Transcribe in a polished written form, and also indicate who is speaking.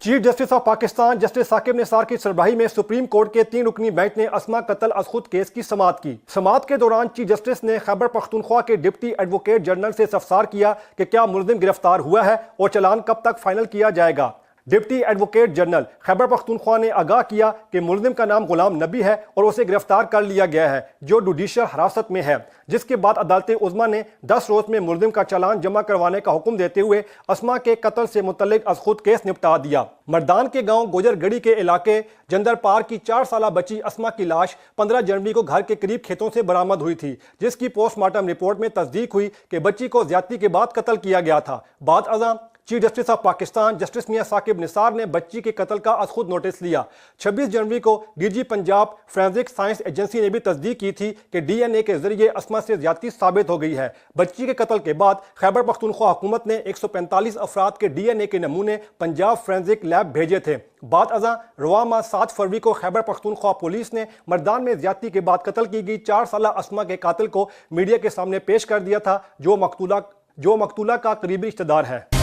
Speaker 1: Chief justice of Pakistan justice Saqib Nisar की सरबराही में सुप्रीम कोर्ट के 3 रुकनी बेंच ने अस्मा कत्ल अज खुद केस की समाअत की। समाअत के दौरान चीफ जस्टिस ने खैबर पख्तूनख्वा के डिप्टी एडवोकेट जनरल से इस्तफसार किया कि क्या मुलजिम गिरफ्तार हुआ है और चालान कब तक फाइनल किया जाएगा। Deputy advocate general Khyber Pakhtunkhwa ने आगाह किया कि मुलजिम का नाम गुलाम नबी है और उसे गिरफ्तार कर लिया गया है, जो जुडिशल हिरासत में है, जिसके बाद अदालत उज़्मा ने 10 रोज में मुलजिम का चालान जमा करवाने का हुक्म देते हुए अस्मा के कत्ल से मुतल्लिक अज खुद केस निपटा दिया। मर्दान के गांव गोजरगढ़ी के इलाके जंदरपार की 4 साला बच्ची अस्मा की लाश 15 जनवरी को घर के करीब खेतों से बरामद हुई थी, जिसकी पोस्टमार्टम रिपोर्ट में तस्दीक हुई कि बच्ची को ज्यादती के बाद कत्ल किया गया था। बाद अज़ां chief justice of Pakistan justice Mian Saqib Nisar ने बच्ची के कत्ल का अज खुद नोटिस लिया। 26 जनवरी को DG Punjab forensic science agency ने भी तस्दीक की थी कि डीएनए के जरिए अस्मा से ज्यादती साबित हो गई है। बच्ची के कत्ल के बाद खैबर पख्तूनख्वा हुकूमत ने 145 अफराद के डीएनए के नमूने पंजाब फोरेंसिक लैब भेजे थे। बाद अज़ां रवा माह 7 फरवरी को खैबर पख्तूनख्वा पुलिस ने मर्दान में ज्यादती के बाद कत्ल की गई 4 साला अस्मा के कातिल को मीडिया के सामने पेश कर दिया था, जो मकतूला का करीबी रिश्तेदार है।